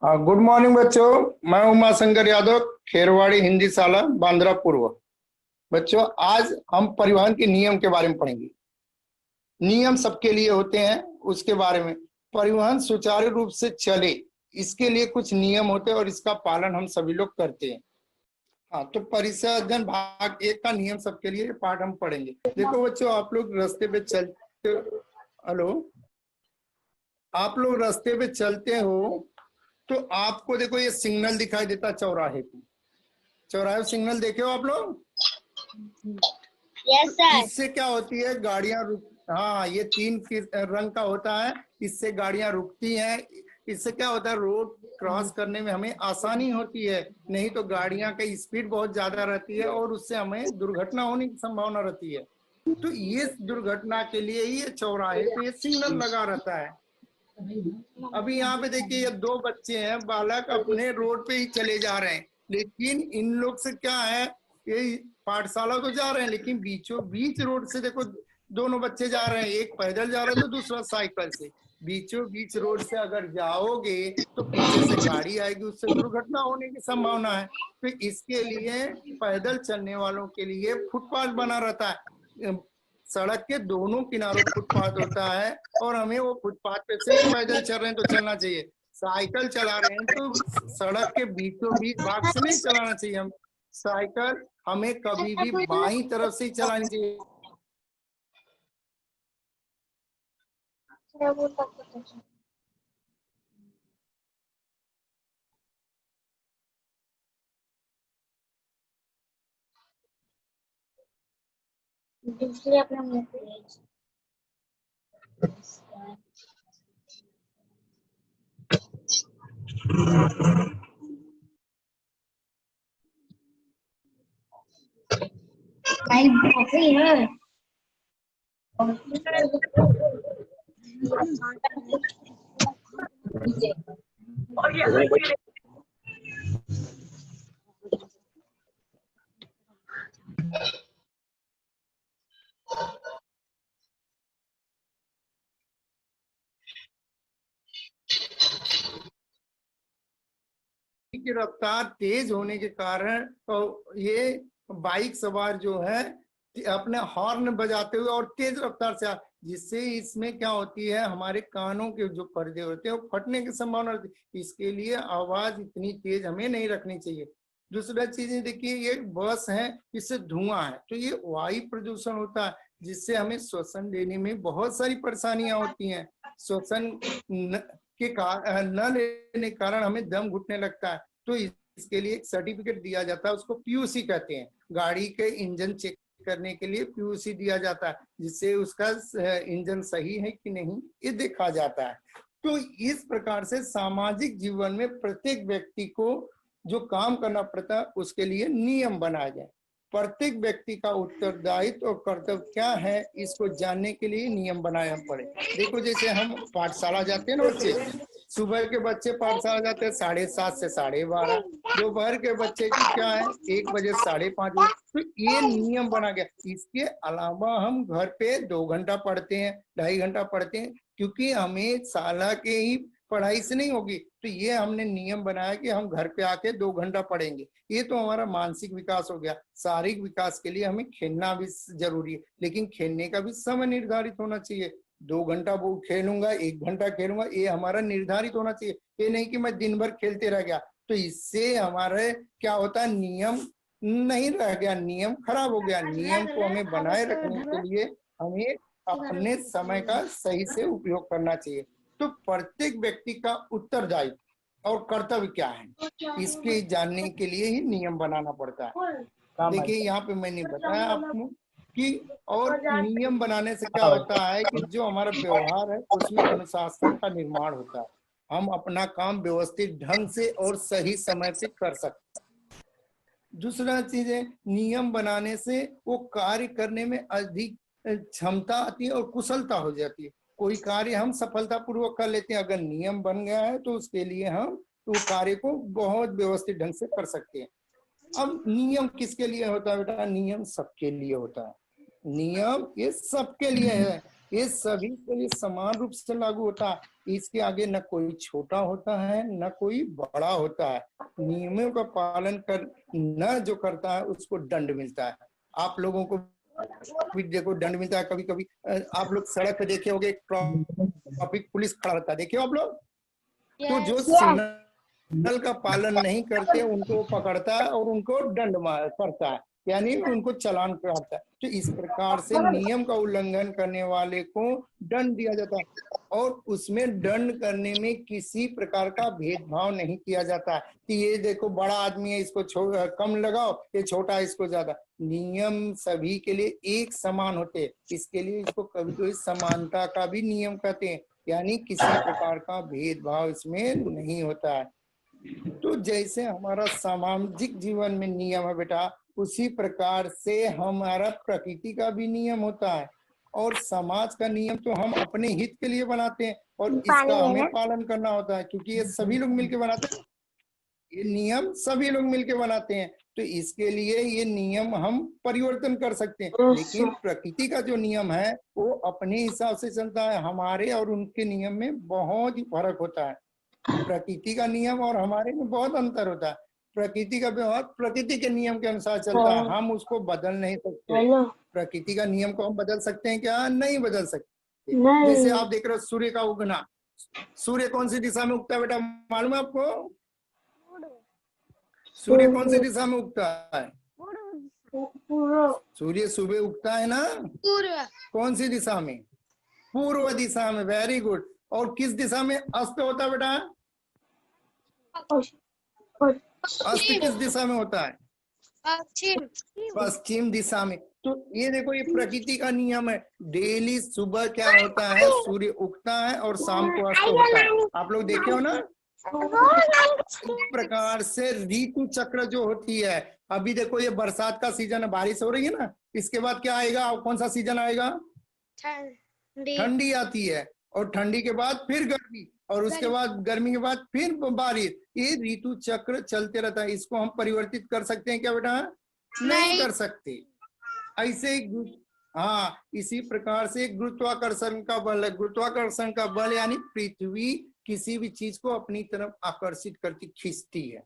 Good morning बच्चों। मैं उमा शंकर यादव, खेरवाड़ी हिंदी शाला, बांद्रा पूर्व। बच्चों, आज हम परिवहन के नियम के बारे में पढ़ेंगे। नियम सबके लिए होते हैं, उसके बारे में। परिवहन सुचारू रूप से चले, इसके लिए कुछ नियम होते हैं और इसका पालन हम सभी लोग करते हैं। हाँ, तो परिसर भाग 1 का नियम सबके लिए पाठ हम पढ़ेंगे। देखो बच्चों, आप लोग रास्ते पे चलते, हेलो, आप लोग रास्ते पे चलते हो तो आपको देखो ये सिग्नल दिखाई देता चौराहे पे। चौराहे सिग्नल देखे हो आप लोग? Yes sir. इससे क्या होती है, गाड़ियां रुक, हाँ, ये 3 रंग का होता है, इससे गाड़ियां रुकती हैं। इससे क्या होता है, रोड क्रॉस करने में हमें आसानी होती है। नहीं तो गाड़ियां का स्पीड बहुत ज्यादा रहती है और उससे हमें दुर्घटना होने की संभावना रहती है। तो ये दुर्घटना के लिए ही ये चौराहे पे ये सिग्नल लगा रहता है। अभी यहाँ पे देखिए, ये 2 बच्चे हैं, बालक अपने रोड पे ही चले जा रहे हैं, लेकिन इन लोग से क्या है, ये पाठशाला तो जा रहे हैं लेकिन बीचों बीच रोड से देखो दोनों बच्चे जा रहे हैं। एक पैदल जा रहा है तो दूसरा साइकिल से। बीचों बीच रोड से अगर जाओगे तो पीछे से गाड़ी आएगी, उससे दुर्घटना होने की संभावना है। तो इसके लिए पैदल चलने वालों के लिए फुटपाथ बना रहता है। सड़क के दोनों किनारों फुटपाथ होता है और हमें वो फुटपाथ पे से पैदल चल रहे हैं तो चलना चाहिए। साइकिल चला रहे हैं तो सड़क के बीचों बीच भाग से नहीं चलाना चाहिए। हम साइकिल हमें कभी भी बाईं तरफ से ही चलानी चाहिए। दूसरे अपना मुंह पे भाई कॉफी है। की रफ्तार तेज होने के कारण तो ये बाइक सवार जो है अपने हॉर्न बजाते हुए और तेज रफ्तार से जिससे इसमें क्या होती है, हमारे कानों के जो पर्दे होते हैं वो फटने की संभावना रहती है। इसके लिए आवाज इतनी तेज हमें नहीं रखनी चाहिए। दूसरा चीज देखिए, ये बस है, इससे धुआं है तो ये वायु प्रदूषण होता है, जिससे हमें श्वसन लेने में बहुत सारी परेशानियां होती हैं। श्वसन न लेने के कारण हमें दम घुटने लगता है। तो इसके लिए एक सर्टिफिकेट दिया जाता है, उसको पीयूसी कहते हैं। गाड़ी के इंजन चेक करने के लिए पीयूसी दिया जाता है, जिससे उसका इंजन सही है कि नहीं ये देखा जाता है। तो इस प्रकार से सामाजिक जीवन में प्रत्येक व्यक्ति को जो काम करना पड़ता है उसके लिए नियम बनाए जाए। प्रत्येक व्यक्ति का उत्तरदायित्व और कर्तव्य क्या है, इसको जानने के लिए नियम बनाना पड़े। देखो, जैसे हम पाठशाला जाते हैं ना बच्चे, सुबह के बच्चे पाठशाला जाते हैं 7:30 से 12:30। दोपहर के बच्चे की क्या है, 1 बजे 5:30 बजे। तो ये नियम बना गया। इसके अलावा हम घर पे 2 घंटा पढ़ते हैं, 2.5 घंटा पढ़ते हैं, क्योंकि हमें शाला के ही पढ़ाई से नहीं होगी। तो ये हमने नियम बनाया कि हम घर पे आके 2 घंटा पढ़ेंगे। ये तो हमारा मानसिक विकास हो गया। शारीरिक विकास के लिए हमें खेलना भी जरूरी है, लेकिन खेलने का भी समय निर्धारित होना चाहिए। 2 घंटा वो खेलूंगा, 1 घंटा खेलूंगा, ये हमारा निर्धारित होना चाहिए। ये नहीं कि मैं दिन भर खेलते रह गया। तो इससे हमारे क्या होता है, नियम नहीं रह गया, नियम खराब हो गया। नियम को हमें बनाए रखने के लिए हमें अपने समय का सही से उपयोग करना चाहिए। तो प्रत्येक व्यक्ति का उत्तरदायित्व और कर्तव्य क्या है, इसके जानने के लिए ही नियम बनाना पड़ता है। देखिए, यहाँ पे मैंने बताया आपको कि और नियम बनाने से क्या होता है कि जो हमारा व्यवहार है उसमें अनुशासन का निर्माण होता है। हम अपना काम व्यवस्थित ढंग से और सही समय पे कर सकते हैं। दूसरा चीज है, नियम बनाने से वो कार्य करने में अधिक क्षमता आती है और कुशलता हो जाती है। कोई कार्य हम सफलता पूर्वक कर लेते हैं, अगर नियम बन गया है तो उसके लिए हम वो कार्य को बहुत व्यवस्थित ढंग से कर सकते हैं। अब नियम किसके लिए होता है बेटा? नियम सबके लिए होता है। नियम ये सबके लिए है। ये सभी के लिए समान रूप से लागू होता है। इसके आगे न कोई छोटा होता है न कोई बड़ा होता है। नियमों का पालन कर न जो करता है उसको दंड मिलता है। आप लोगों को भी देखो दंड मिलता है। कभी कभी आप लोग सड़क पे देखे होंगे, ट्रैफिक पुलिस खड़ा रहता है, देखे हो आप लोग? तो जो सिग्नल का पालन नहीं करते उनको पकड़ता है और उनको दंड करता है, यानी उनको चालान काटता है। तो इस प्रकार से नियम का उल्लंघन करने वाले को दंड दिया जाता है और उसमें दंड करने में किसी प्रकार का भेदभाव नहीं किया जाता कि ये देखो बड़ा आदमी है इसको कम लगाओ, ये छोटा है इसको ज्यादा। नियम सभी के लिए एक समान होते हैं। इसके लिए इसको कभी कभी समानता का भी नियम कहते हैं, यानी किसी प्रकार का भेदभाव इसमें नहीं होता है। तो जैसे हमारा सामाजिक जीवन में नियम है बेटा, उसी प्रकार से हमारा प्रकृति का भी नियम होता है। और समाज का नियम तो हम अपने हित के लिए बनाते हैं और इसका हमें पालन करना होता है, क्योंकि ये सभी लोग मिलकर बनाते हैं। ये नियम सभी लोग मिलकर बनाते हैं, तो इसके लिए ये नियम हम परिवर्तन कर सकते हैं। लेकिन प्रकृति का जो नियम है वो अपने हिसाब से चलता है। हमारे और उनके नियम में बहुत ही फर्क होता है। प्रकृति का नियम और हमारे में बहुत अंतर होता है। प्रकृति का व्यवहार प्रकृति के नियम के अनुसार चलता है, हम उसको बदल नहीं सकते। प्रकृति का नियम को हम बदल सकते हैं क्या? नहीं बदल सकते। जैसे आप देख रहे हो सूर्य का उगना, सूर्य कौन सी दिशा में उगता है बेटा, मालूम है आपको? सूर्य कौन सी दिशा में उगता है? सूर्य सुबह उगता है ना, कौन सी दिशा में? पूर्व दिशा में। Very good. और किस दिशा में अस्त होता है बेटा? अस्त किस दिशा में होता है? पश्चिम दिशा में। तो ये देखो ये प्रकृति का नियम है। डेली सुबह क्या होता है, सूर्य उगता है और शाम को अस्त होता है। आप लोग देखे हो ना? इस प्रकार से ऋतु चक्र जो होती है, अभी देखो ये बरसात का सीजन है, बारिश हो रही है ना, इसके बाद क्या आएगा? कौन सा सीजन आएगा? ठंडी आती है, और ठंडी के बाद फिर गर्मी, और उसके बाद गर्मी के बाद फिर बारिश। ये ऋतु चक्र चलते रहता है। इसको हम परिवर्तित कर सकते हैं क्या बेटा? नहीं कर सकते। ऐसे ही हाँ, इसी प्रकार से गुरुत्वाकर्षण का बल है। गुरुत्वाकर्षण का बल यानी पृथ्वी किसी भी चीज को अपनी तरफ आकर्षित करती, खींचती है।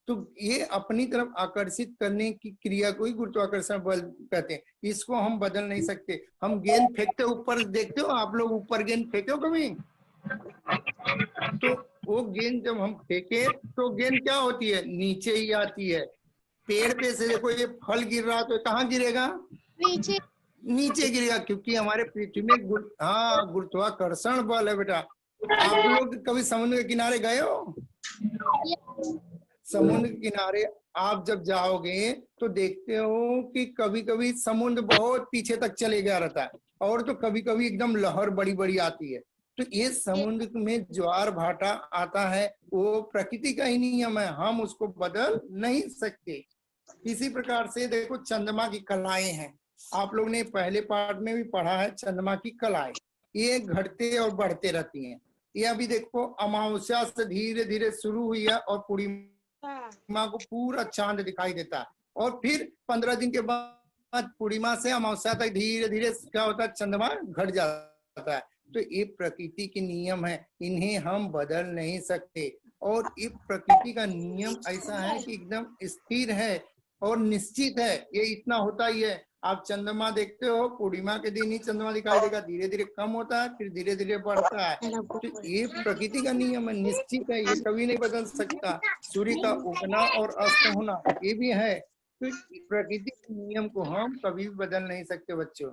तो ये अपनी तरफ आकर्षित करने की क्रिया को ही गुरुत्वाकर्षण बल कहते हैं। इसको हम बदल नहीं सकते। हम गेंद फेंकते ऊपर, देखते हो आप लोग ऊपर गेंद फेंके हो कभी? तो वो गेंद जब हम फेंके तो गेंद क्या होती है? नीचे ही आती है। पेड़ पे से देखो ये फल गिर रहा तो कहाँ गिरेगा? नीचे गिरेगा, क्योंकि हमारे पृथ्वी में गुरुत्वाकर्षण बल है बेटा। आप लोग कभी समुद्र के किनारे गए हो? समुद्र के किनारे आप जब जाओगे तो देखते हो कि कभी कभी समुद्र बहुत पीछे तक चले गया रहता है, और तो कभी कभी एकदम लहर बड़ी बड़ी आती है। तो ये समुद्र में ज्वार भाटा आता है, वो प्रकृति का ही नियम है, हम उसको बदल नहीं सकते। इसी प्रकार से देखो चंद्रमा की कलाएं हैं, आप लोग ने पहले पार्ट में भी पढ़ा है। चंद्रमा की कलाएं ये घटते और बढ़ते रहती हैं। ये अभी देखो अमावस्या से धीरे धीरे शुरू हुई है और पूर्णिमा को पूरा चांद दिखाई देता है, और फिर 15 दिन के बाद पूर्णिमा से अमावस्या तक धीरे धीरे क्या होता है? चंद्रमा घट जाता है। तो ये प्रकृति के नियम है, इन्हें हम बदल नहीं सकते। और ये प्रकृति का नियम ऐसा है कि एकदम स्थिर है और निश्चित है, ये इतना होता ही है। आप चंद्रमा देखते हो, पूर्णिमा के दिन ही चंद्रमा दिखाई देगा, धीरे धीरे कम होता है फिर धीरे धीरे बढ़ता है। तो ये प्रकृति का नियम है, निश्चित है, ये कभी नहीं बदल सकता। सूर्य का उगना और अस्त होना ये भी है। तो प्रकृति के नियम को हम कभी भी बदल नहीं सकते बच्चों।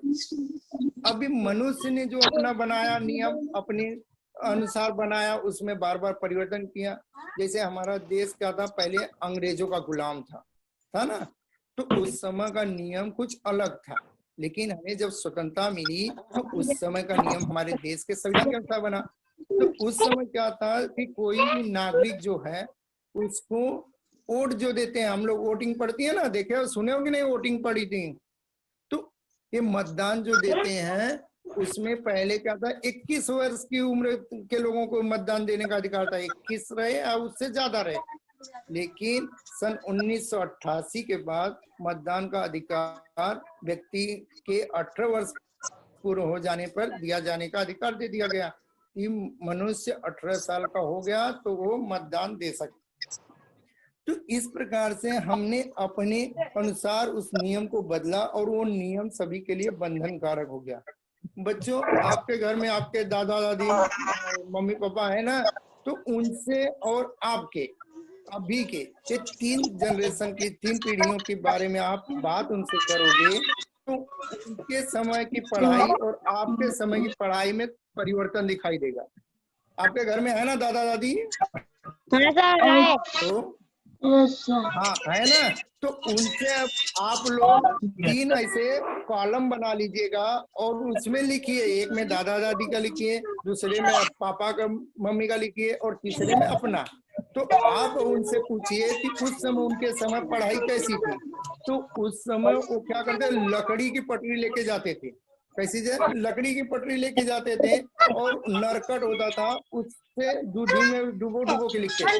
अभी मनुष्य ने जो अपना बनाया नियम, अपने अनुसार बनाया, उसमें बार बार परिवर्तन किया। जैसे हमारा देश क्या था, पहले अंग्रेजों का गुलाम था ना, तो उस समय का नियम कुछ अलग था। लेकिन हमें जब स्वतंत्रता मिली तो उस समय का नियम हमारे देश के संविधान के अनुसार बना। तो उस समय क्या था कि कोई भी नागरिक जो है उसको वोट जो देते हैं, हम लोग वोटिंग पड़ती है ना, देखे हो सुने हो कि नहीं वोटिंग पड़ी थी? तो ये मतदान जो देते हैं उसमें पहले क्या था, 21 वर्ष की उम्र के लोगों को मतदान देने का अधिकार था, 21 रहे या उससे ज्यादा रहे। लेकिन सन 1988 के बाद मतदान का अधिकार व्यक्ति के 18 वर्ष पूर्ण हो जाने पर दिया जाने का अधिकार दे दिया गया कि मनुष्य 18 साल का हो गया तो वो मतदान दे सकता। तो इस प्रकार से हमने अपने अनुसार उस नियम को बदला और वो नियम सभी के लिए बंधन कारक हो गया। बच्चों, आपके घर में आपके दादा दादी मम्मी पापा है ना, तो उनसे और आपके अभी के ये 3 जनरेशन की 3 पीढ़ियों के बारे में आप बात उनसे करोगे तो उनके समय की पढ़ाई और आपके समय की पढ़ाई में परिवर्तन दिखाई देगा। आपके घर में है ना दादा दादी? तो हाँ है ना, तो उनसे आप लोग 3 ऐसे कॉलम बना लीजिएगा और उसमें लिखिए, एक में दादा दादी का लिखिए, दूसरे में पापा का मम्मी का लिखिए और तीसरे में अपना। तो आप उनसे पूछिए कि उस समय उनके समय पढ़ाई कैसी थी। तो उस समय वो क्या करते, लकड़ी की पटरी लेके जाते थे। कैसी लकड़ी की पटरी लेके जाते थे और नरकट होता था, उससे दूधी में डुबो डुबो के लिखते थे।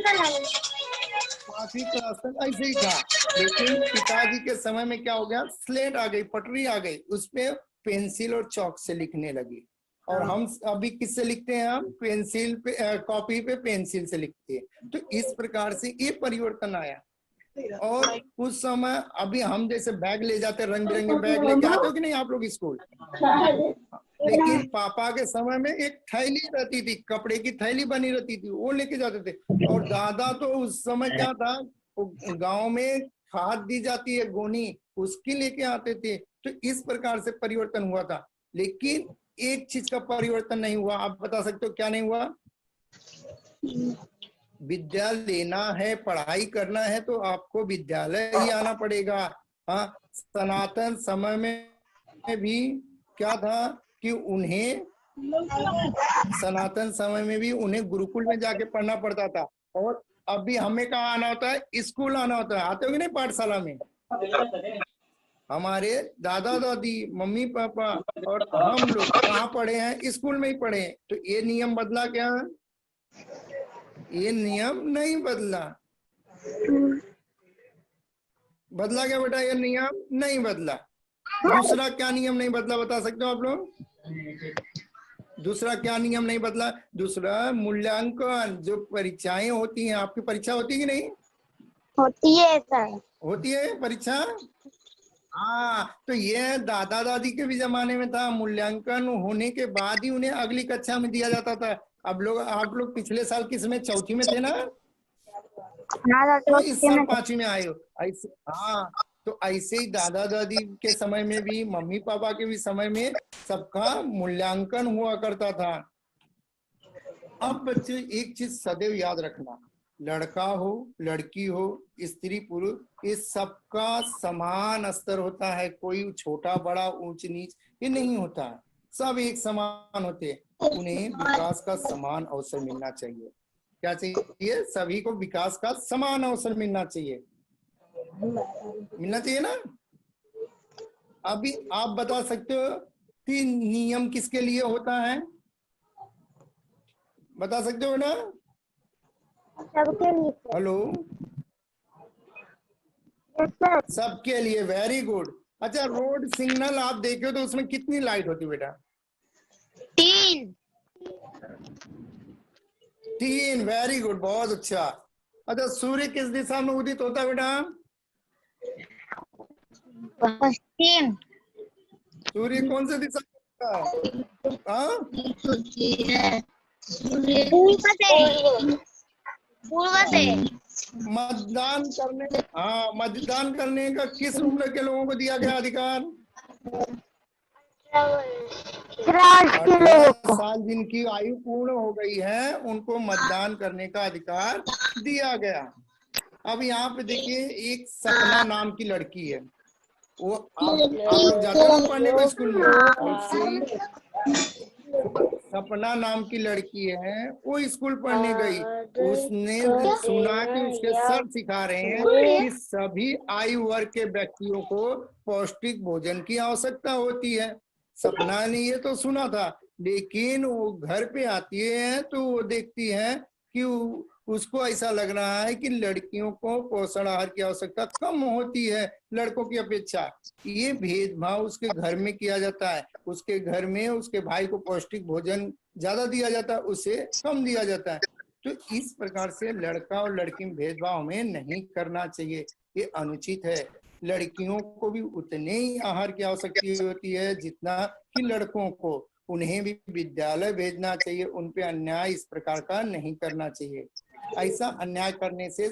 काफी क्लास ऐसे ही था, लेकिन पिताजी के समय में क्या हो गया, स्लेट आ गई, पटरी आ गई, उसपे पेंसिल और चौक से लिखने लगी। और हम अभी किससे लिखते हैं, हम पेंसिल पे कॉपी पे पेंसिल से लिखते हैं। तो इस प्रकार से ये परिवर्तन आया। और उस समय अभी हम जैसे बैग ले जाते, रंग बिरंगे बैग लेके आते हो कि नहीं आप लोग स्कूल, लेकिन पापा के समय में एक थैली रहती थी, कपड़े की थैली बनी रहती थी, वो लेके जाते थे। और दादा तो उस समय क्या था, गांव में खाद दी जाती है गोनी, उसकी लेके आते थे। तो इस प्रकार से परिवर्तन हुआ था, लेकिन एक चीज का परिवर्तन नहीं हुआ। आप बता सकते हो क्या नहीं हुआ? विद्या लेना है, पढ़ाई करना है तो आपको विद्यालय ही आना पड़ेगा। हाँ, सनातन समय में भी क्या था कि उन्हें सनातन समय में भी उन्हें गुरुकुल में जाके पढ़ना पड़ता था। और अभी हमें कहाँ आना होता है, स्कूल आना होता है। आते हो कि नहीं पाठशाला में? हमारे दादा दादी मम्मी पापा और हम लोग कहाँ पढ़े हैं, स्कूल में ही पढ़े हैं। तो ये नियम बदला क्या? ये नियम नहीं बदला। बदला क्या बेटा? ये नियम नहीं बदला। दूसरा क्या नियम नहीं बदला बता सकते हो आप लोग? दूसरा क्या नियम नहीं बदला? दूसरा मूल्यांकन, जो परीक्षाएं होती हैं, आपकी परीक्षा होती है कि नहीं होती है सर? होती है परीक्षा। हाँ, तो ये दादा दादी के भी जमाने में था, मूल्यांकन होने के बाद ही उन्हें अगली कक्षा में दिया जाता था। अब लोग आप लोग पिछले साल किस में, चौथी में थे ना? तो इस साल 5वीं में आए हो ऐसे। हाँ, तो ऐसे ही दादा दादी के समय में भी, मम्मी पापा के भी समय में सबका मूल्यांकन हुआ करता था। अब बच्चे एक चीज सदैव याद रखना, लड़का हो लड़की हो स्त्री पुरुष, इस सबका समान स्तर होता है। कोई छोटा बड़ा ऊंच नीच ये नहीं होता है, सब एक समान होते हैं। उन्हें विकास का समान अवसर मिलना चाहिए। क्या चाहिए? सभी को विकास का समान अवसर मिलना चाहिए, मिलना चाहिए ना। अभी आप बता सकते हो कि नियम किसके लिए होता है? बता सकते हो ना? सबके लिए। हेलो, सबके लिए, वेरी गुड। अच्छा, रोड सिग्नल आप देखो तो उसमें कितनी लाइट होती है बेटा? 3। 3, वेरी गुड, बहुत अच्छा। अच्छा, सूर्य किस दिशा में उदित होता है बेटा? पश्चिम। सूर्य कौन से दिशा में होता है? हाँ, पूर्व से। पूर्व से। मतदान करने, हाँ, मतदान करने का किस उम्र के लोगों को दिया गया अधिकार? 18 साल जिनकी आयु पूर्ण हो गई है उनको मतदान करने का अधिकार दिया गया। अब यहाँ पे देखिए, एक सपना नाम की लड़की है, वो आप लोग जाते हो ना पढ़ने को स्कूल में, ऐसे ही सपना नाम की लड़की है, वो स्कूल पढ़ने गई। उसने सुना कि उसके सर सिखा रहे हैं कि सभी आयु वर्ग के व्यक्तियों को पौष्टिक भोजन की आवश्यकता होती है। सपना ने ये तो सुना था, लेकिन वो घर पे आती है तो वो देखती है कि उसको ऐसा लग रहा है कि लड़कियों को पोषण आहार की आवश्यकता कम होती है लड़कों की अपेक्षा। ये भेदभाव उसके घर में किया जाता है, उसके घर में उसके भाई को पौष्टिक भोजन ज्यादा दिया जाता है, उसे कम दिया जाता है। तो इस प्रकार से लड़का और लड़की में भेदभाव हमें नहीं करना चाहिए, ये अनुचित है। लड़कियों को भी उतने ही आहार की आवश्यकता होती है जितना कि लड़कों को। उन्हें भी विद्यालय भेजना चाहिए, उन पे अन्याय इस प्रकार का नहीं करना चाहिए। ऐसा अन्याय करने से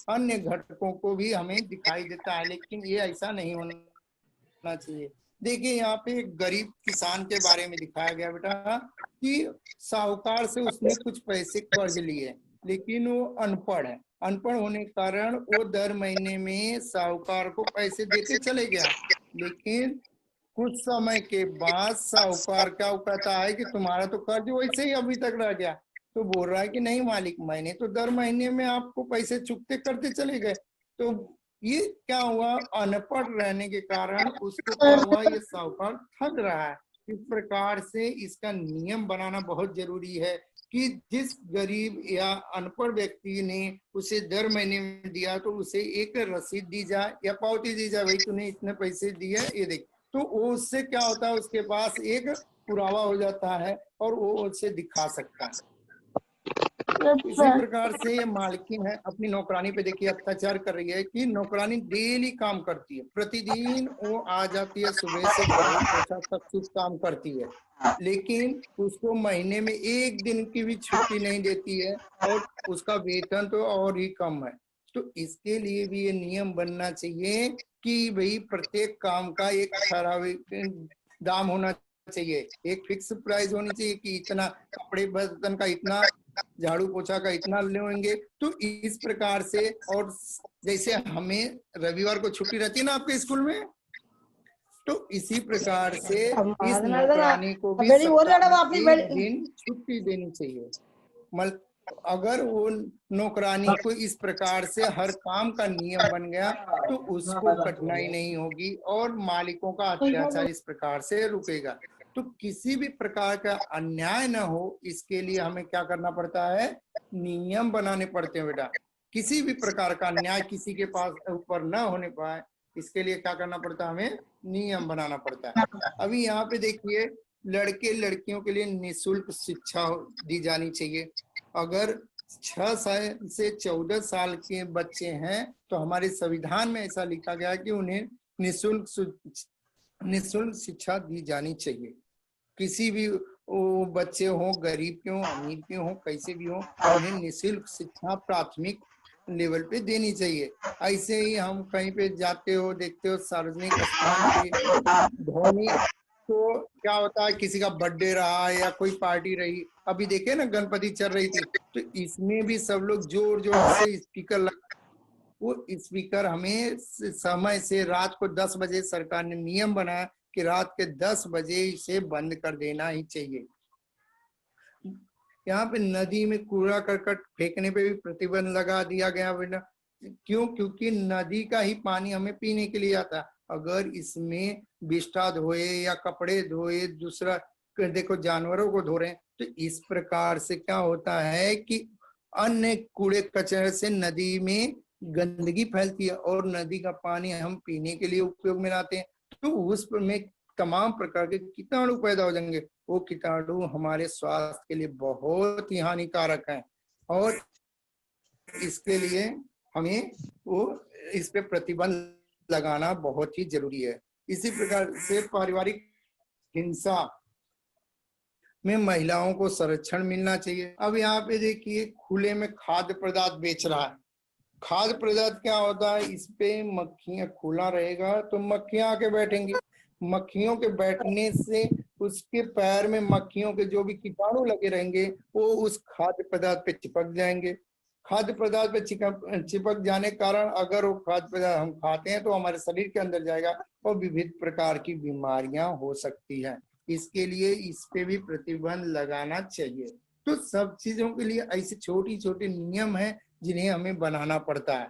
अन्य घटकों को भी हमें दिखाई देता है, लेकिन ये ऐसा नहीं होना चाहिए। देखिए यहाँ पे एक गरीब किसान के बारे में दिखाया गया बेटा कि साहूकार से उसने कुछ पैसे कर्ज लिए, लेकिन वो अनपढ़ है। अनपढ़ होने के कारण वो दर महीने में साहूकार को पैसे देते चले गया, लेकिन कुछ समय के बाद साहूकार क्या कहता है कि तुम्हारा तो कर्ज वैसे ही अभी तक रह गया। तो बोल रहा है कि नहीं मालिक, मैंने तो दर महीने में आपको पैसे चुकते करते चले गए। तो ये क्या हुआ, अनपढ़ रहने के कारण उसको क्या हुआ, ये साहूकार ठग रहा है। इस प्रकार से इसका नियम बनाना बहुत जरूरी है कि जिस गरीब या अनपढ़ व्यक्ति ने उसे दर महीने में दिया तो उसे एक रसीद दी जाए या पावती दी जाए, भाई तूने इतने पैसे दिए ये देख। तो उससे क्या होता है, उसके पास एक पुरावा हो जाता है और वो उसे दिखा सकता है। इसी प्रकार से ये मालकिन है अपनी नौकरानी पे देखिए अत्याचार कर रही है कि नौकरानी डेली काम करती है, प्रतिदिन वो आ जाती है, सुबह से झाड़ू पोछा सब कुछ काम करती है, लेकिन उसको महीने में एक दिन की भी छुट्टी नहीं देती है और उसका वेतन तो और ही कम है। तो इसके लिए भी ये नियम बनना चाहिए कि भाई प्रत्येक काम का एक ठहराविक दाम होना चाहिए, एक फिक्स प्राइस होनी चाहिए कि इतना कपड़े बर्तन का इतना, झाड़ू पोछा का इतना लेंगे। तो इस प्रकार से, और जैसे हमें रविवार को छुट्टी रहती है ना आपके स्कूल में, तो इसी प्रकार से इस नौकरानी को भी सप्ताह में एक दिन छुट्टी देनी चाहिए। अगर वो नौकरानी को इस प्रकार से हर काम का नियम बन गया तो उसको कठिनाई नहीं होगी और मालिकों का अत्याचार इस प्रकार से रुकेगा। तो किसी भी प्रकार का अन्याय न हो, इसके लिए हमें क्या करना पड़ता है, नियम बनाने पड़ते हैं बेटा। किसी भी प्रकार का अन्याय किसी के पास ऊपर न होने पाए, इसके लिए क्या करना पड़ता है, हमें नियम बनाना पड़ता है। अभी यहाँ पे देखिए, लड़के लड़कियों के लिए निःशुल्क शिक्षा दी जानी चाहिए। अगर 6 साल से 14 साल के बच्चे हैं तो हमारे संविधान में ऐसा लिखा गया कि उन्हें निःशुल्क शिक्षा दी जानी चाहिए। किसी भी वो बच्चे हो, गरीब के हो, अमीर के हो, कैसे भी हो, उन्हें निःशुल्क शिक्षा प्राथमिक लेवल पे देनी चाहिए। ऐसे ही हम कहीं पे जाते हो, देखते हो सार्वजनिक स्थान पे ध्वनि, तो क्या होता है, किसी का बर्थडे रहा या कोई पार्टी रही, अभी देखे ना गणपति चल रही थी, तो इसमें भी सब लोग जोर जोर से स्पीकर लगा, वो स्पीकर हमें समय से रात को 10 बजे सरकार ने नियम बनाया कि रात के 10 बजे इसे बंद कर देना ही चाहिए। यहाँ पे नदी में कूड़ा करकट फेंकने पे भी प्रतिबंध लगा दिया गया बेटा। क्यों? क्योंकि नदी का ही पानी हमें पीने के लिए आता है। अगर इसमें बिष्ठा धोए या कपड़े धोए, दूसरा देखो जानवरों को धो रहे हैं, तो इस प्रकार से क्या होता है कि अन्य कूड़े कचरे से नदी में गंदगी फैलती है और नदी का पानी हम पीने के लिए उपयोग में लाते हैं, तो उसमें तमाम प्रकार के कीटाणु पैदा हो जाएंगे। वो कीटाणु हमारे स्वास्थ्य के लिए बहुत ही हानिकारक हैं और इसके लिए हमें वो इस पे प्रतिबंध लगाना बहुत ही जरूरी है। इसी प्रकार से पारिवारिक हिंसा में महिलाओं को संरक्षण मिलना चाहिए। अब यहाँ पे देखिए, खुले में खाद्य पदार्थ बेच रहा है। खाद्य पदार्थ क्या होता है, इस पे मक्खियां, खुला रहेगा तो मक्खियां आके बैठेंगी, मक्खियों के बैठने से उसके पैर में मक्खियों के जो भी कीटाणु लगे रहेंगे वो उस खाद्य पदार्थ पे चिपक जाएंगे। खाद्य पदार्थ पे चिपक जाने के कारण अगर वो खाद्य पदार्थ हम खाते हैं तो हमारे शरीर के अंदर जाएगा और विविध प्रकार की बीमारियां हो सकती हैं। इसके लिए इस पे भी प्रतिबंध लगाना चाहिए। तो सब चीजों के लिए ऐसे छोटी छोटी नियम है जिन्हें हमें बनाना पड़ता है।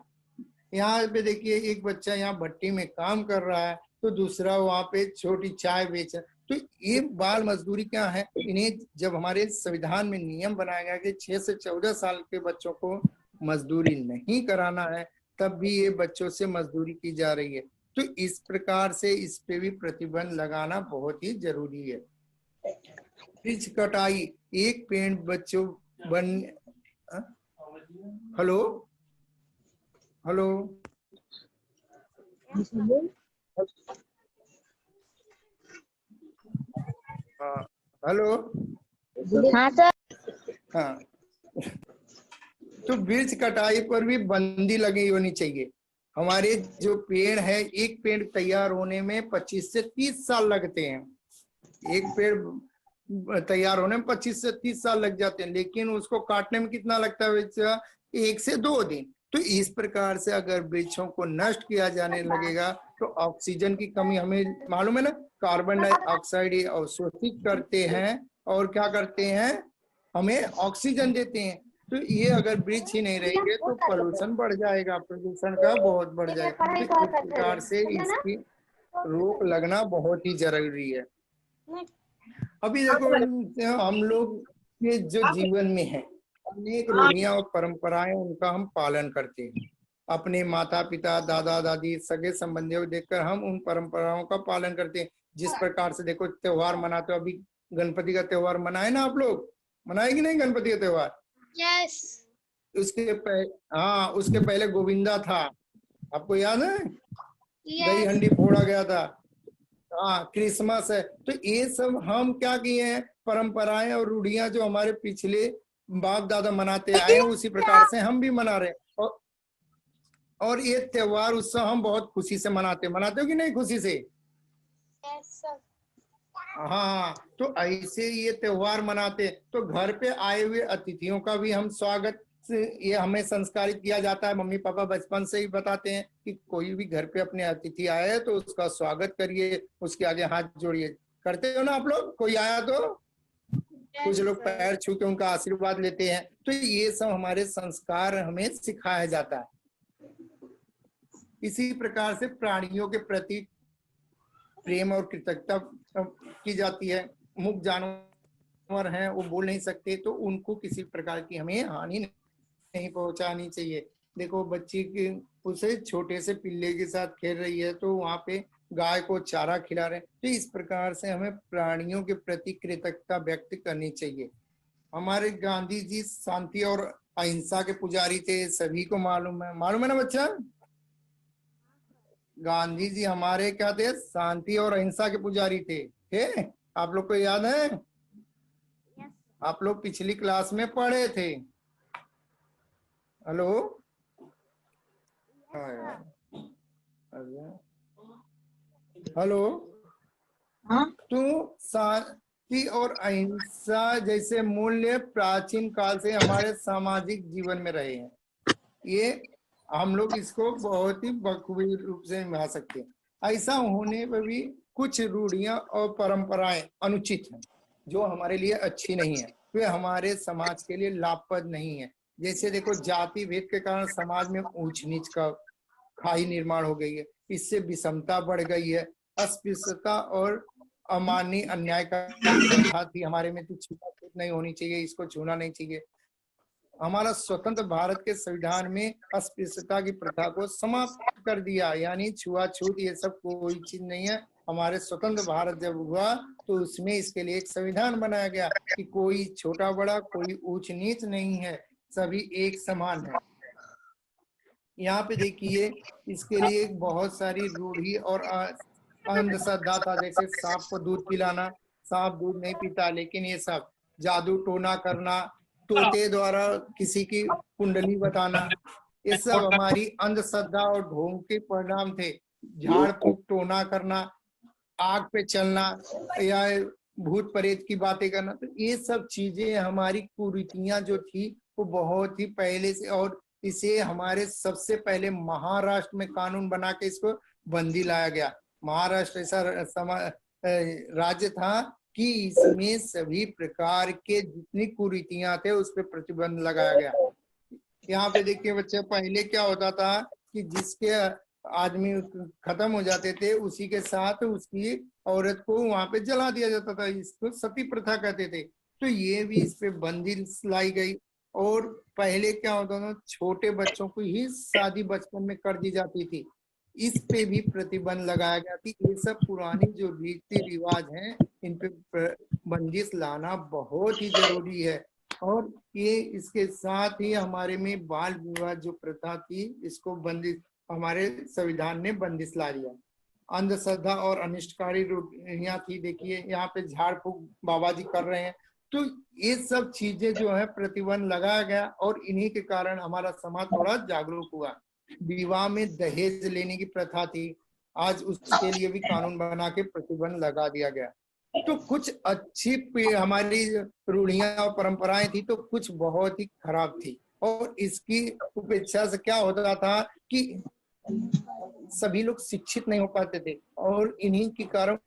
यहाँ पे देखिए, एक बच्चा यहाँ भट्टी में काम कर रहा है तो दूसरा वहाँ पे छोटी चाय बेच, तो ये बाल मजदूरी क्या है? इन्हें जब हमारे संविधान में नियम बनाया गया कि 6 से 14 साल के बच्चों को मजदूरी नहीं कराना है, तब भी ये बच्चों से मजदूरी की जा रही है। तो इस प्रकार से इस पे भी प्रतिबंध लगाना बहुत ही जरूरी है। वृक्ष कटाई, एक पेड़ बच्चों बन हेलो हेलो हाँ हेलो हाँ सर। हाँ, तो वृक्ष कटाई पर भी बंदी लगी होनी चाहिए। हमारे जो पेड़ है, एक पेड़ तैयार होने में 25 से 30 साल लगते हैं। एक पेड़ तैयार होने में 25 से 30 साल लग जाते हैं, लेकिन उसको काटने में कितना लगता है? 1 से 2 दिन। तो इस प्रकार से अगर वृक्षों को नष्ट किया जाने लगेगा तो ऑक्सीजन की कमी, हमें मालूम है ना, कार्बन डाइऑक्साइड ये अवशोषित करते हैं और क्या करते हैं, हमें ऑक्सीजन देते हैं। तो ये अगर वृक्ष ही नहीं रहेंगे तो पोल्यूशन बढ़ जाएगा, प्रदूषण का बहुत बढ़ जाएगा। तो इस प्रकार से इसकी रोक लगना बहुत ही जरूरी है। अभी देखो, हम लोग के जो जीवन में है, अनेक रूढ़ियां और परंपराएं, उनका हम पालन करते हैं। अपने माता पिता, दादा दादी, सगे संबंधियों को देखकर हम उन परंपराओं का पालन करते हैं। जिस प्रकार से देखो त्योहार मनाते हो, अभी गणपति का त्योहार मनाए ना आप लोग, मनाए कि नहीं गणपति का त्योहार? यस। उसके पहले, हाँ, उसके पहले गोविंदा था, आपको याद है? दही हंडी फोड़ा गया था। हाँ, क्रिसमस है। तो ये सब हम क्या किए हैं, परंपराएं और रूढ़ियां जो हमारे पिछले बाप दादा मनाते आए हैं, उसी प्रकार से हम भी मना रहे हैं। और ये त्योहार उत्सव हम बहुत खुशी से मनाते हो कि नहीं, खुशी से? Yes sir. हाँ, तो ऐसे ये त्योहार मनाते, तो घर पे आए हुए अतिथियों का भी हम स्वागत ये हमें संस्कारित किया जाता है। मम्मी पापा बचपन से ही बताते हैं कि कोई भी घर पे अपने अतिथि आए है तो उसका स्वागत करिए, उसके आगे हाथ जोड़िए। करते हो ना आप लोग? कोई आया तो कुछ लोग पैर छू के उनका आशीर्वाद लेते हैं। तो ये सब हमारे संस्कार हमें सिखाया जाता है। इसी प्रकार से प्राणियों के प्रति प्रेम और कृतज्ञता की जाती है। मुक्त जानवर हैं, वो बोल नहीं सकते, तो उनको किसी प्रकार की हमें हानि नहीं पहुंचानी चाहिए। देखो बच्ची की उसे छोटे से पिल्ले के साथ खेल रही है, तो वहां पे गाय को चारा खिला रहे हैं। तो इस प्रकार से हमें प्राणियों के प्रति कृतज्ञता व्यक्त करनी चाहिए। हमारे गांधी जी शांति और अहिंसा के पुजारी थे, सभी को मालूम है ना बच्चा? गांधी जी हमारे क्या थे? शांति और अहिंसा के पुजारी थे। आप लोग को याद है? आप लोग पिछली क्लास में पढ़े थे। हेलो, हेलो, तो शांति और अहिंसा जैसे मूल्य प्राचीन काल से हमारे सामाजिक जीवन में रहे हैं। ये हम लोग इसको बहुत ही बखूबी रूप से निभा सकते हैं। ऐसा होने पर भी कुछ रूढ़ियां और परंपराएं अनुचित हैं, जो हमारे लिए अच्छी नहीं है, वे हमारे समाज के लिए लाभप्रद नहीं है। जैसे देखो, जाति भेद के कारण समाज में ऊंच नीच का खाई निर्माण हो गई है, इससे विषमता बढ़ गई है। अस्पृश्यता और अमानवीय अन्याय का प्रथा थी हमारे में, तो छूआछूत नहीं होनी चाहिए, इसको छूना नहीं चाहिए। हमारा स्वतंत्र भारत के संविधान में अस्पृश्यता की प्रथा को समाप्त कर दिया, यानी छुआछूत ये सब कोई चीज नहीं है। हमारे स्वतंत्र भारत जब हुआ तो उसमें इसके लिए एक संविधान बनाया गया कि कोई छोटा बड़ा, कोई ऊंच नीच नहीं है, सभी एक समान है। यहाँ पे देखिए, इसके लिए बहुत सारी रूढ़ी और अंधश्रद्धा था। जैसे सांप को दूध पिलाना, सांप दूध नहीं पीता, लेकिन ये सब जादू टोना करना, तोते द्वारा किसी की कुंडली बताना, ये सब हमारी अंधश्रद्धा और ढोंग के परिणाम थे। झाड़ फूक टोना करना, आग पे चलना, या भूत प्रेत की बातें करना, तो ये सब चीजें हमारी कुरीतियां जो थी वो बहुत ही पहले से, और इसे हमारे सबसे पहले महाराष्ट्र में कानून बना के इसको बंदी लाया गया। महाराष्ट्र ऐसा राज्य था कि इसमें सभी प्रकार के जितनी कुरीतियां थे उस पर प्रतिबंध लगाया गया। यहाँ पे देखिए बच्चे, पहले क्या होता था कि जिसके आदमी खत्म हो जाते थे, उसी के साथ उसकी औरत को वहां पे जला दिया जाता था, इसको सती प्रथा कहते थे। तो ये भी इस पे बंदी लाई गई। और पहले क्या होता था, छोटे बच्चों को ही शादी बचपन में कर दी जाती थी, इस पे भी प्रतिबंध लगाया गया कि ये सब पुरानी जो रीति रिवाज हैं इन पे बंदिश लाना बहुत ही जरूरी है। और ये इसके साथ ही हमारे में बाल विवाह जो प्रथा थी, इसको बंदिश, हमारे संविधान ने बंदिश ला दिया। अंधश्रद्धा और अनिष्टकारी रूढ़ियां थी, देखिए यहाँ पे झाड़ फूक बाबा जी कर रहे हैं। तो ये सब चीजें जो है प्रतिबंध लगाया गया, और इन्हीं के कारण हमारा समाज थोड़ा जागरूक हुआ। विवाह में दहेज लेने की प्रथा थी, आज उसके लिए भी कानून बना के प्रतिबंध लगा दिया गया। तो कुछ अच्छी हमारी रूढ़ियां और परंपराएं थी, तो कुछ बहुत ही खराब थी। और इसकी उपेक्षा से क्या होता था कि सभी लोग शिक्षित नहीं हो पाते थे, और इन्हीं के कारण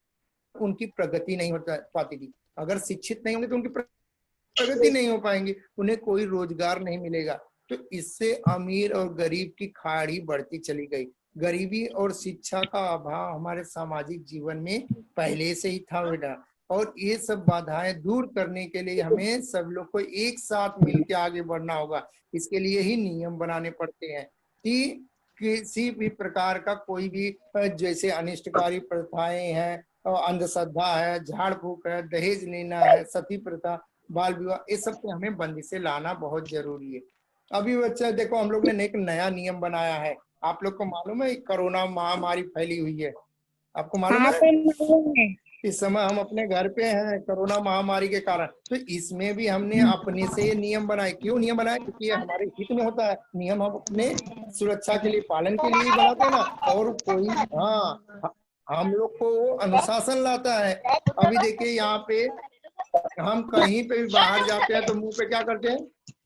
उनकी प्रगति नहीं हो पाती थी। अगर शिक्षित नहीं होंगे तो उनकी प्रगति नहीं हो पाएंगी, उन्हें कोई रोजगार नहीं मिलेगा। तो इससे अमीर और गरीब की खाड़ी बढ़ती चली गई। गरीबी और शिक्षा का अभाव हमारे सामाजिक जीवन में पहले से ही था बेटा। और ये सब बाधाएं दूर करने के लिए हमें सब लोग को एक साथ मिलकर आगे बढ़ना होगा। इसके लिए ही नियम बनाने पड़ते हैं कि किसी भी प्रकार का कोई भी जैसे अनिष्टकारी प्रथाएं हैं, अंधश्रद्धा है, झाड़ फूक है, दहेज लेना है, सती प्रथा, बाल विवाह, ये सब पे हमें बंदी से लाना बहुत जरूरी है। अभी बच्चा देखो, हम लोग ने एक नया नियम बनाया है, आप लोग को मालूम है, कोरोना महामारी फैली हुई है, आपको मालूम हाँ है? सर मालूम है। इस समय हम अपने घर पे हैं कोरोना महामारी के कारण। तो इसमें भी हमने अपने से ये नियम बनाए। क्यों नियम बनाए? क्योंकि ये हमारे हित में होता है। नियम हम अपने सुरक्षा के लिए, पालन के लिए ही बनाते हैं ना। और कोई, हाँ, हम लोग को वो अनुशासन लाता है। अभी देखिए यहाँ पे हम कहीं पे भी बाहर जाते हैं तो मुंह पे क्या करते हैं,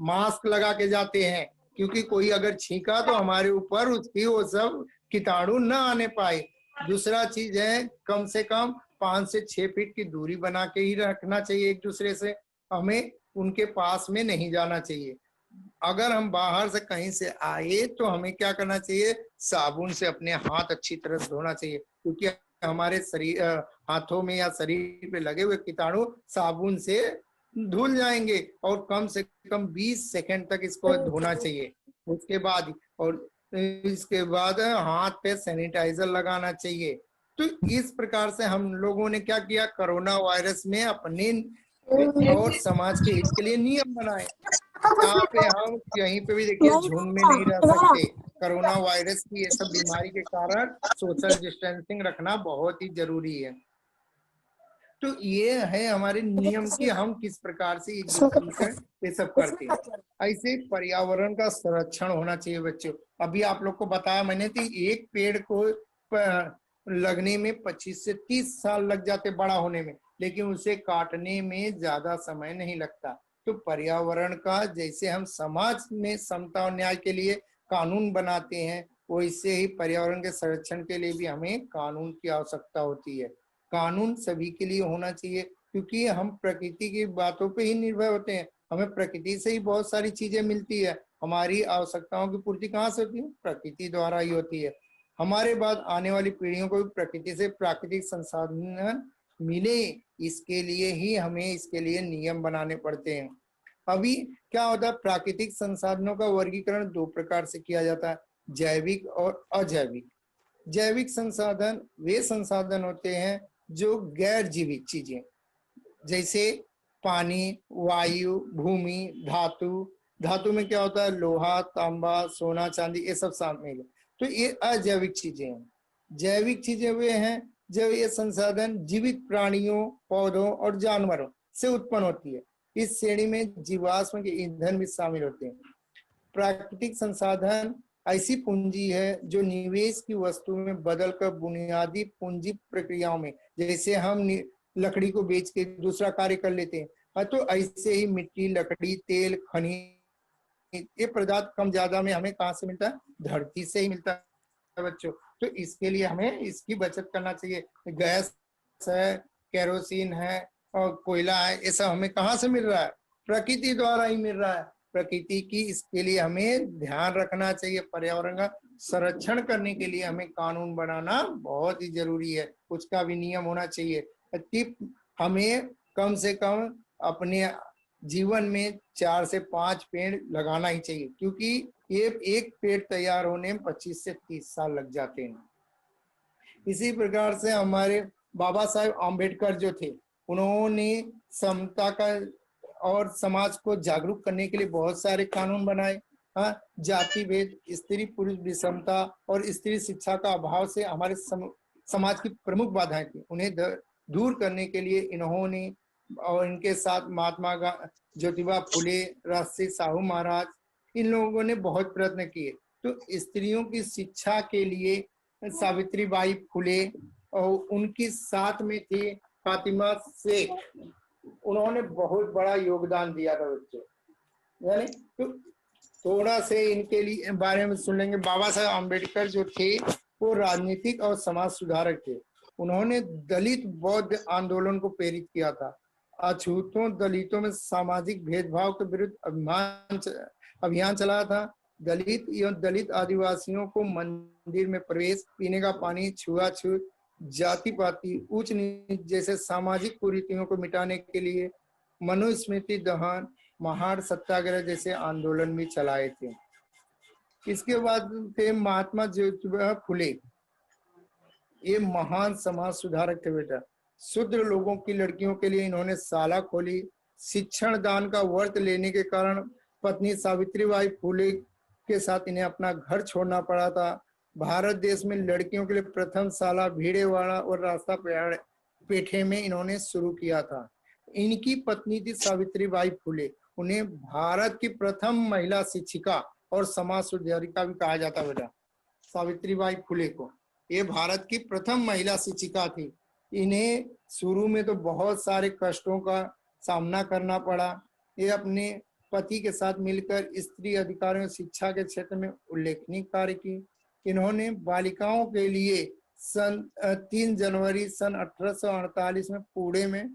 मास्क लगा के जाते हैं, क्योंकि कोई अगर छींका तो हमारे ऊपर उसकी वो सब कीटाणु न आने पाए। दूसरा चीज है, कम से कम 5 से 6 फीट की दूरी बना के ही रखना चाहिए एक दूसरे से। हमें उनके पास में नहीं जाना चाहिए। अगर हम बाहर से कहीं से आए तो हमें क्या करना चाहिए, साबुन से अपने हाथ अच्छी तरह से धोना चाहिए, क्योंकि हमारे शरीर हाथों में या शरीर पे लगे हुए कीटाणु साबुन से धुल जाएंगे। और कम से कम 20 सेकंड तक इसको धोना चाहिए। उसके बाद, और इसके बाद हाथ पे सैनिटाइजर लगाना चाहिए। तो इस प्रकार से हम लोगों ने क्या किया, कोरोना वायरस में अपने और समाज के हित के लिए नियम बनाए। यहाँ पे हम कहीं पे भी देखिए झुंड में नहीं रह सकते। कोरोना वायरस की ये सब बीमारी के कारण सोशल डिस्टेंसिंग रखना बहुत ही जरूरी है। तो ये है हमारे नियम कि हम किस प्रकार से एक दूसरे से ये सब करते हैं। ऐसे पर्यावरण का संरक्षण होना चाहिए बच्चों। अभी आप लोग को बताया मैंने कि एक पेड़ को लगने में 25 से 30 साल लग जाते बड़ा होने में, लेकिन उसे काटने में ज्यादा समय नहीं लगता। तो पर्यावरण का जैसे हम समाज में समता और न्याय के लिए कानून बनाते हैं, वैसे ही पर्यावरण के संरक्षण के लिए भी हमें कानून की आवश्यकता होती है। कानून सभी के लिए होना चाहिए, क्योंकि हम प्रकृति की बातों पे ही निर्भर होते हैं। हमें प्रकृति से ही बहुत सारी चीजें मिलती है। हमारी आवश्यकताओं की पूर्ति कहाँ से होती है? प्रकृति द्वारा ही होती है। हमारे बाद आने वाली पीढ़ियों को भी प्रकृति से प्राकृतिक संसाधन मिले, इसके लिए ही हमें इसके लिए नियम बनाने पड़ते हैं। अभी क्या होता है, प्राकृतिक संसाधनों का वर्गीकरण 2 प्रकार से किया जाता है, जैविक और अजैविक। जैविक संसाधन वे संसाधन होते हैं जो गैर जीवित चीजें, जैसे पानी, वायु, भूमि, धातु। धातु में क्या होता है, लोहा, तांबा, सोना, चांदी, ये सब शामिल है। तो ये अजैविक चीजें हैं। जैविक चीजें वे हैं जब ये संसाधन जीवित प्राणियों, पौधों और जानवरों से उत्पन्न होती है। इस श्रेणी में जीवाश्म के ईंधन भी शामिल होते हैं। प्राकृतिक संसाधन ऐसी पूंजी है जो निवेश की वस्तु में बदलकर बुनियादी पूंजी प्रक्रियाओं में, जैसे हम लकड़ी को बेच के दूसरा कार्य कर लेते हैं, तो ऐसे ही मिट्टी, लकड़ी, तेल, खनिज, ये पदार्थ कम ज्यादा में हमें कहाँ से मिलता है? धरती से ही मिलता है बच्चों। तो इसके लिए हमें इसकी बचत करना चाहिए। गैस है, केरोसिन है और कोयला है, ये सब हमें कहाँ से मिल रहा है? प्रकृति द्वारा ही मिल रहा है। प्रकृति की, इसके लिए हमें ध्यान रखना चाहिए, पर्यावरण का संरक्षण करने के लिए हमें कानून बनाना बहुत ही जरूरी है। उसका भी नियम होना चाहिए कि हमें कम से कम अपने जीवन में 4 से 5 पेड़ लगाना ही चाहिए, क्योंकि ये एक पेड़ तैयार होने में 25 से 30 साल लग जाते हैं। इसी प्रकार से हमारे बाबा साहेब आम्बेडकर जो थे, उन्होंने समता का और समाज को जागरूक करने के लिए बहुत सारे कानून बनाए। हाँ, जाति भेद, स्त्री पुरुष विषमता और स्त्री शिक्षा का अभाव से हमारे समाज की प्रमुख बाधाएं थी, उन्हें दूर करने के लिए इन्होंने और इनके साथ महात्मा ज्योतिबा फुले, राजश्री साहू महाराज, इन लोगों ने बहुत प्रयत्न किए। तो स्त्रियों की शिक्षा के लिए सावित्री बाई फुले और उनकी साथ में थी फातिमा शेख, उन्होंने बहुत बड़ा योगदान दिया था बच्चों। यानी तो थोड़ा से इनके लिए बारे में सुन लेंगे। बाबा साहब आम्बेडकर जो थे वो राजनीतिक और समाज सुधारक थे। उन्होंने दलित बौद्ध आंदोलन को प्रेरित किया था। अछूतों दलितों में सामाजिक भेदभाव के विरुद्ध अभियान चलाया था। दलित एवं दलित आदिवासियों को मंदिर में प्रवेश, पीने का पानी, छुआछूत, जाति पाति, ऊंच नीच जैसे सामाजिक कुरीतियों को मिटाने के लिए मनुस्मृति दहन, महान सत्याग्रह जैसे आंदोलन भी चलाए थे। इसके बाद थे महात्मा ज्योतिबा फुले। ये महान समाज सुधारक थे बेटा। शूद्र लोगों की लड़कियों के लिए इन्होंने शाला खोली। शिक्षण दान का व्रत लेने के कारण पत्नी सावित्रीबाई फुले के साथ इन्हें अपना घर छोड़ना पड़ा था। भारत देश में लड़कियों के लिए प्रथम शाला भीड़ेवाड़ा और रास्ता पेठे में इन्होंने शुरू किया था। इनकी पत्नी थी सावित्रीबाई फुले। उन्हें भारत की प्रथम महिला शिक्षिका और समाज सुधारिका भी कहा जाता बेटा, सावित्रीबाई फुले को। ये भारत की प्रथम महिला शिक्षिका थी। इन्हें शुरू में तो बहुत सारे कष्टों का सामना करना पड़ा। ये अपने पति के साथ मिलकर स्त्री अधिकारों शिक्षा के क्षेत्र में उल्लेखनीय कार्य की। इन्होंने बालिकाओं के लिए 3 जनवरी सन 1848 में पुणे में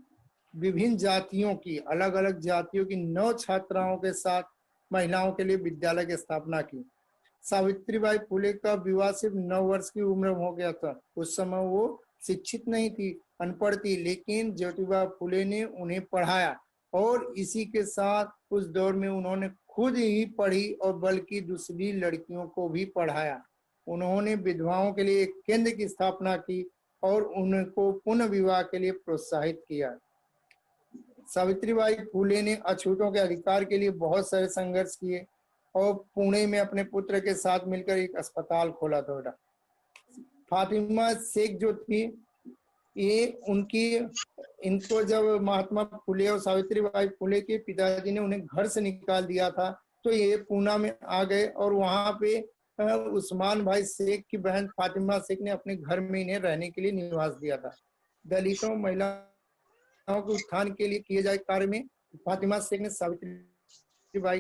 विभिन्न जातियों की, अलग अलग जातियों की 9 छात्राओं के साथ महिलाओं के लिए विद्यालय की स्थापना की। सावित्रीबाई फुले का विवाह सिर्फ 9 वर्ष की उम्र में हो गया था। उस समय वो शिक्षित नहीं थी, अनपढ़ थी, लेकिन ज्योतिबा फुले ने उन्हें पढ़ाया और इसी के साथ उस दौर में उन्होंने खुद ही पढ़ी और बल्कि दूसरी लड़कियों को भी पढ़ाया। उन्होंने विधवाओं के लिए एक केंद्र की स्थापना की और उनको पुनः विवाह के लिए प्रोत्साहित किया। सावित्रीबाई फुले ने अछूतों के अधिकार के लिए बहुत सारे संघर्ष किए और पुणे में अपने पुत्र के साथ मिलकर एक अस्पताल खोला था बेटा। फातिमा शेख जो थी, ये इनको जब महात्मा फुले और सावित्रीबाई फुले के पिताजी ने उन्हें घर से निकाल दिया था, तो ये पूना में आ गए और वहां पे उस्मान भाई शेख की बहन फातिमा शेख ने अपने घर में इन्हें रहने के लिए निवास दिया था। दलितों, महिलाओं के उत्थान के लिए किए जाए कार्य में फातिमा शेख ने सावित्रीबाई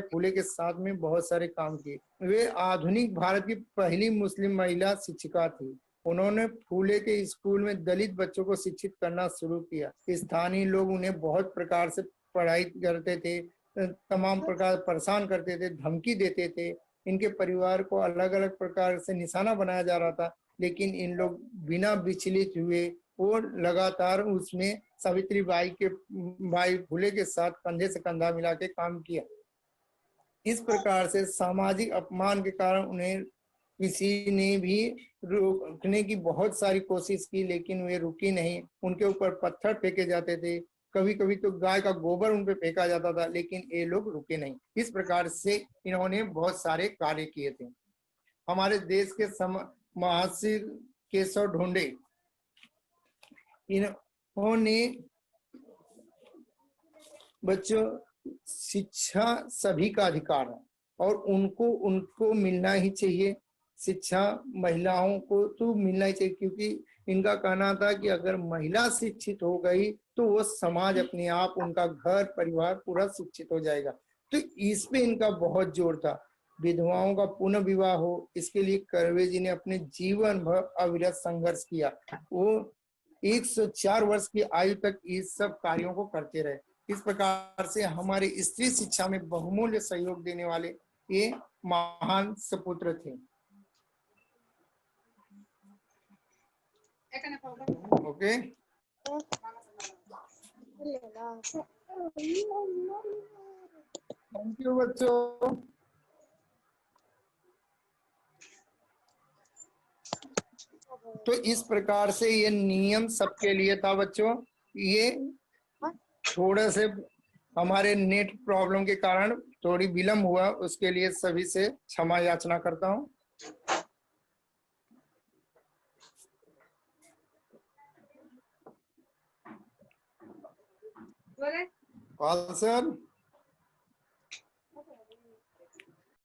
फुले के साथ में बहुत सारे काम किए। वे आधुनिक भारत की पहली मुस्लिम महिला शिक्षिका थी। उन्होंने फुले के स्कूल में दलित बच्चों को शिक्षित करना शुरू किया। स्थानीय लोग उन्हें बहुत प्रकार से पढ़ाई करते थे, तमाम प्रकार परेशान करते थे, धमकी देते थे। इनके परिवार को अलग अलग प्रकार से निशाना बनाया जा रहा था, लेकिन इन लोग बिना विचलित हुए वो लगातार उसमें सावित्रीबाई फुले के साथ कंधे से कंधा मिला के काम किया। इस प्रकार से सामाजिक अपमान के कारण उन्हें किसी ने भी रोकने की बहुत सारी कोशिश की, लेकिन वे रुकी नहीं। उनके ऊपर पत्थर फेंके जाते थे, कभी कभी तो गाय का गोबर उन पे फेंका जाता था, लेकिन ये लोग रुके नहीं। इस प्रकार से इन्होंने बहुत सारे कार्य किए थे। हमारे देश के महर्षि केशव ढोंडे, इन्होंने बच्चों शिक्षा सभी का अधिकार है और उनको मिलना ही चाहिए। शिक्षा महिलाओं को तो मिलना ही चाहिए, क्योंकि इनका कहना था कि अगर महिला शिक्षित हो गई तो वो समाज अपने आप, उनका घर परिवार पूरा शिक्षित हो जाएगा। तो इस पे इनका बहुत जोर था। विधवाओं का पुनः विवाह हो, इसके लिए कर्वे जी ने अपने जीवन भर अविरत संघर्ष किया। वो 104 वर्ष की आयु तक इस सब कार्यों को करते रहे। इस प्रकार से हमारी स्त्री शिक्षा में बहुमूल्य सहयोग देने वाले ये महान सपुत्र थे। ओके, थैंक यू बच्चों। तो इस प्रकार से ये नियम सबके लिए था बच्चों। ये थोड़े से हमारे नेट प्रॉब्लम के कारण थोड़ी विलम्ब हुआ, उसके लिए सभी से क्षमा याचना करता हूँ। सर